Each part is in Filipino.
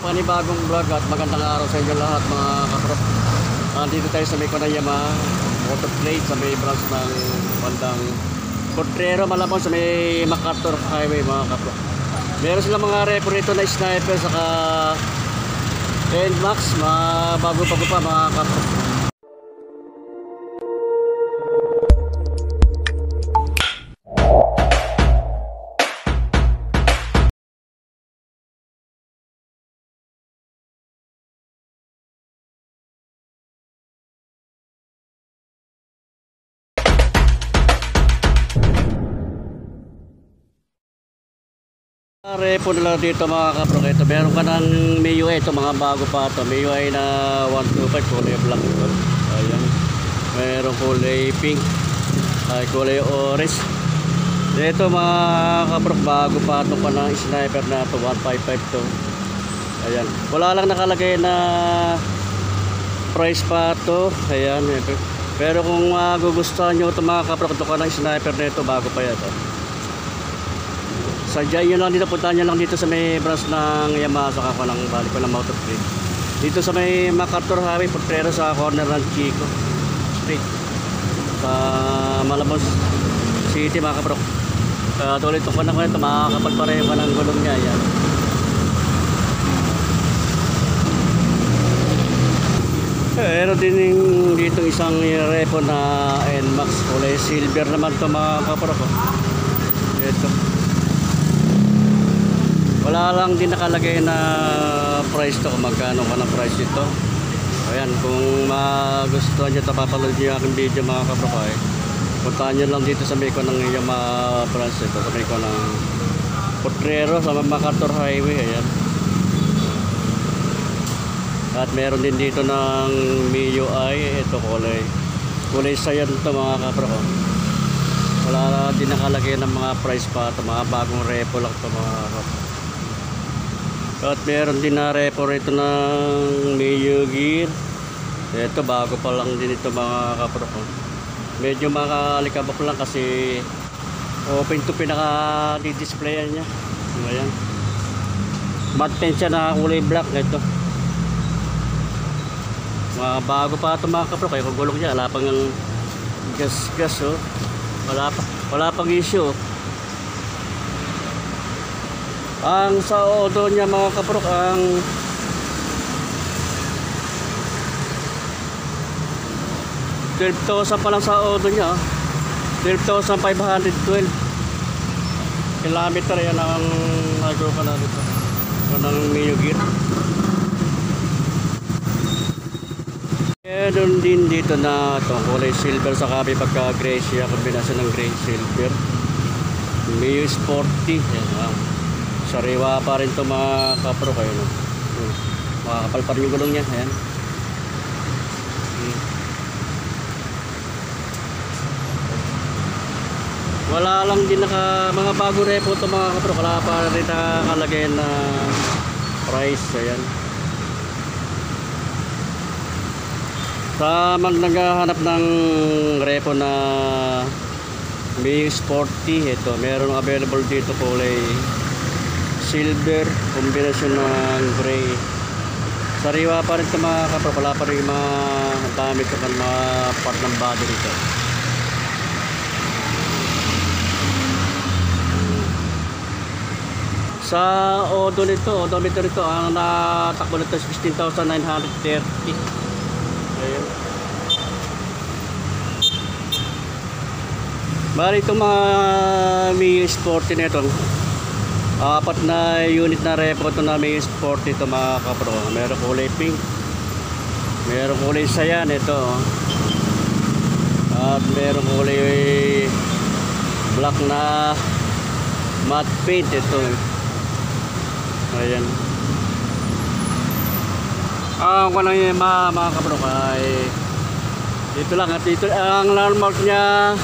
Panibagong vlog at magandang araw sa inyo lahat mga kaprop. Dito tayo sa may Konayama Motor Trade sa may branch ng bandang Potrero, Malabon sa may MacArthur Highway mga kaprop. Meron silang mga repo rito na sniper saka NMAX, mga bago-bago pa mga kaprop. Repo nila dito mga kaprok. Ito meron ka ng MIUI, ito mga bago pa ito. MIUI na 125 kulay black ito. Ayan. Meron kulay pink, ay kulay orange. Ito mga kaprok, bago pa ito pa ng sniper na ito, 155 to. Ayan. Wala lang nakalagay na price pa ito. Ayan. Pero kung gugustuhan nyo ito mga kaprok, ito ka ng sniper na ito, bago pa yan ito. Sadya nyo lang dito, puntahan nyo lang dito sa may branch ng Yamaha, saka ko lang balik ko ng Motor Trade. Dito sa may MacArthur Highway, Potrero sa corner ng Chico Street sa Malabon City mga kaprok. Tuloy itong panang ko ito, makakapal pa rin yung kanang gulong niya. Yan. Meron din dito isang repo na NMAX, kulay silver naman ito mga kaprok. Ito. Wala lang din nakalagay na price to, kung magkano ka ng price nito. Ayan, kung magustuhan nyo ito, papalood nyo yung aking video mga kaprokay. Puntahan nyo lang dito sa may ko ng Yamaha branch ito, sa may ko ng Potrero sa MacArthur Highway. Ayan. At meron din dito ng MIUI, ito kulay sayan ito mga kaprokay. Wala din nakalagay ng mga price pa ito, mga bagong repo lang ito mga kaprokay. At meron din na repo rito ng Mio Gear. Ito bago pa lang din ito mga kaprok. Medyo makalikabok lang kasi open to pinaka di-displayan niya. Ayan. Matte pen siya na kulay black ito. Mga bago pa ito mga kaprok. Kaya kung gulong niya, wala pang gas oh. Wala pang issue. Ang sa odo niya mga kaprok, ang $12,000 pa lang sa odo niya. 12,512 kilometer. Yan ang nagawa ka na dito. Ito ng Mio Gear. Meron din dito na ito, kulay silver sa kabi pagka gray siya, kombinasyon ng gray silver. Mio Sporty. Yan. Sariwa pa rin ito mga kapro kayo, no? Makakapal pa rin yung gulong niya. Ayan. Wala lang din mga bago repo ito mga kapro. Wala pa rin nakalagay na price. Ayan. Sa naghahanap ng repo na Mio Sporty, ito meron available dito kulay silver, kombinasyon ng gray. Sariwa pa rin ito mga kapro, wala pa rin yung mga damit o mga part ng body rito. Sa odometer nito, ang natakbo nito 16,930. Ayan. Bali itong mga Mio Sporty nito, apat na unit na repo ito na Mio Sporty ito mga kapro. Meron kulay pink, meron kulay sayan ito, at meron kulay black na matte paint ito. Ayan. Kung ano yung mga kapro ay dito lang, at dito ang landmark niya.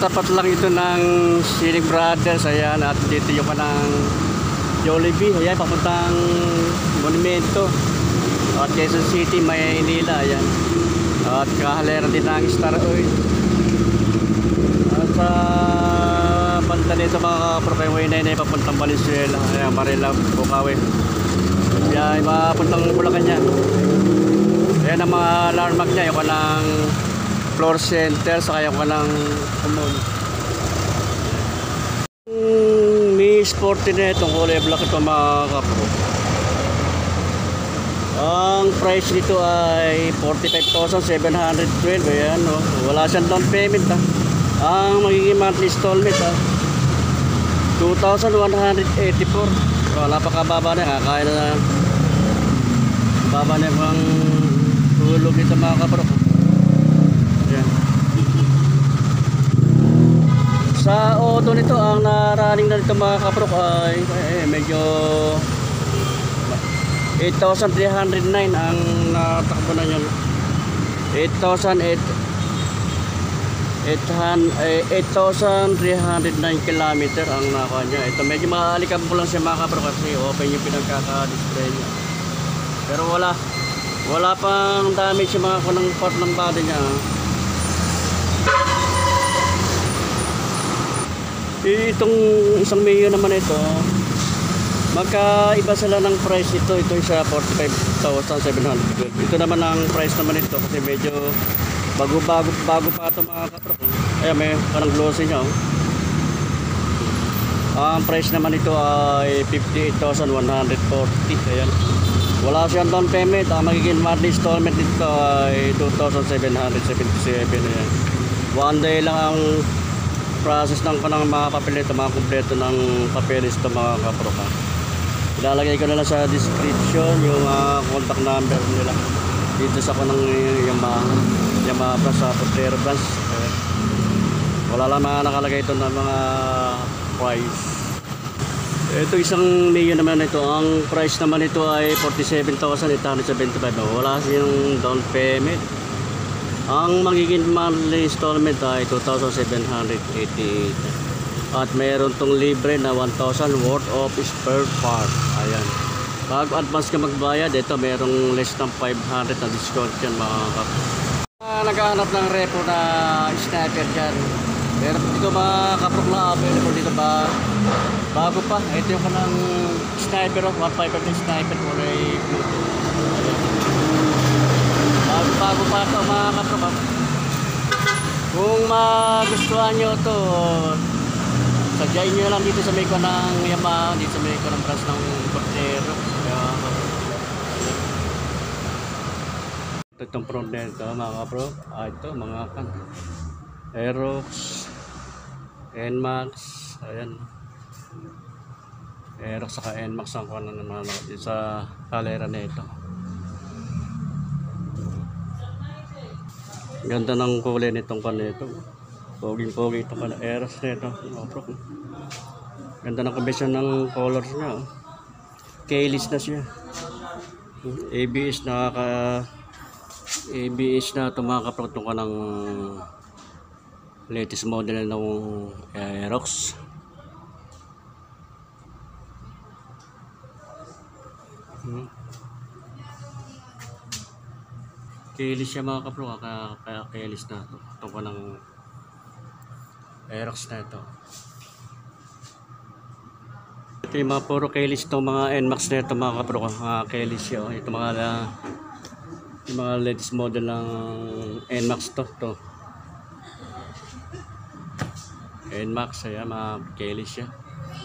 Tapat lang ito ng Siling Brothers. Ayan, at dito yung kanang Jollibee. Ayan, papuntang Monumento at Quezon City, Maynila. Ayan. At kahalera din ng Star Oil. At sa banda dito mga kapro kay way 9 papuntang Valenzuela. Ayan, Marila, Bukawi. Ayan, papuntang Bulacan yan. Ayan ang mga landmark niya. Yung kanang floor center, saka yung kanang common. Mi sporty na itong kulay black ito mga kapro. Ang price nito ay 45,712. Ayan, oh. Wala siyang down payment. Ang magiging monthly installment 2,184. Wala pa kababa na. Kaya na baba na yung tulog ito mga kapro. Ayan. Sa auto nito, ang naraning na nito mga kapro ay medyo 8,309 ang natakbo na yun. 8,309 kilometer ang nakuha niya. Ito medyo maalikab po lang siya mga kapro kasi open yung pinagkaka-display niya. Pero wala pang damage yung mga kunang part ng body niya. Itong isang Mio naman ito, magkaiba sila ng price ito. Ito isa 45,712. Ito naman ang price naman ito kasi medyo bago pa ito mga kapro. Ayan, may parang glossy niya. Ang price naman ito ay 58,140. Ayan. Wala siyang down payment. Ang magiging monthly installment nito ay 2,777. Ayan. One day lang ang process ng mga papel nito, mga kompleto ng papeles ito mga kapro. Ilalagay ko na lang sa description yung contact number nila dito sa kanang Yamaha Plus sa Portero branch. Wala lang mga nakalagay ito ng mga price. Ito isang Mio naman ito. Ang price naman ito ay 47,875. Wala siyang down payment. Ang magiging monthly installment ay 2,788. At mayroon tong libre na 1,000 worth of spare part. Ayan. Pag advance ka magbayad, ito mayroong less than 500 na discount yan mga kapro. Naghahanap ng repo na sniper dyan. Pero dito mga kapro na available dito ba? Bago pa. Ito yung kanang sniper, 155 na sniper kulay blue. Bago pa ito mga kapro. Kung magustuhan nyo ito, sadyain nyo lang dito sa may ko ng Yamaha, dito sa may ko ng branch ng Portero. Ito itong front na ito mga kapro. Ito mga kan Aerox, NMAX. Ayan, Aerox saka NMAX ang kuha naman sa kalera na ito. Ganda ng kulay nitong kan ito. Poging-pogi itong kan Aerox na ito. Ganda ng kombinasyon ng colors niya. Keyless na siya. ABS ABS na ito mga kapro. Itong ka ng latest model ng Aerox. Keyless siya mga kapro. Kaya keyless na ito. Itong ka ng Aerox na ito. Ito yung mga puro keyless itong mga NMAX na ito mga kapro. Keyless siya. Ito yung mga latest model ng NMAX to. NMAX, ayan, mga keyless siya.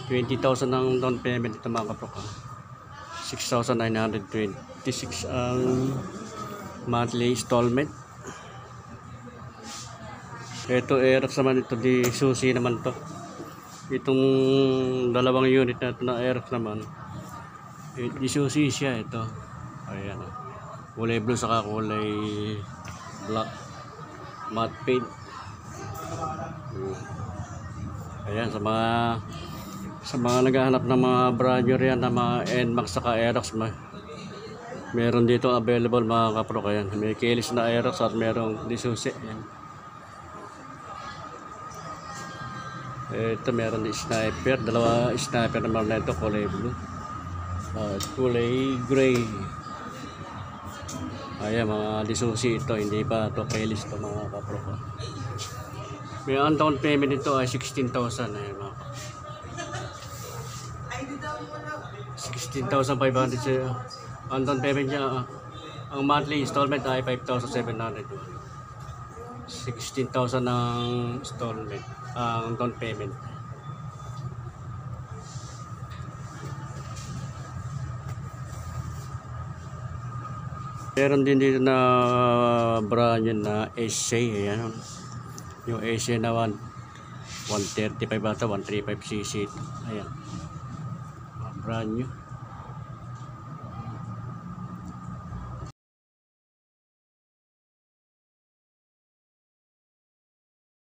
20,000 ang down payment ito mga kapro. 6,926 ang monthly installment. Ito Aerox naman ito, di susi naman to. Itong dalawang unit na ito na Aerox naman, di susi siya ito. Ayan, kulay blue saka kulay black matte paint. Ayan, sa mga naghahanap ng mga brand new yan na mga NMAX saka Aerox, meron dito available mga kapro. Ayan, may keyless na Aerox at merong di susi. Ayan. Ito meron di sniper, dalawa sniper naman na ito, kulay blue at kulay gray. Ayan, mga disusi ito, hindi pa ito keyless ito mga kapro. May ang down payment nito ay 16,000. Ayan mga. 16,500 siya. Ang down payment niya, ang monthly installment ay 5,700. 16,000 ang installment, ang down payment. Meron din dito na brand yun na AC. Ayan. Yung AC na 135 ata, 135cc. Ayan. Brand new.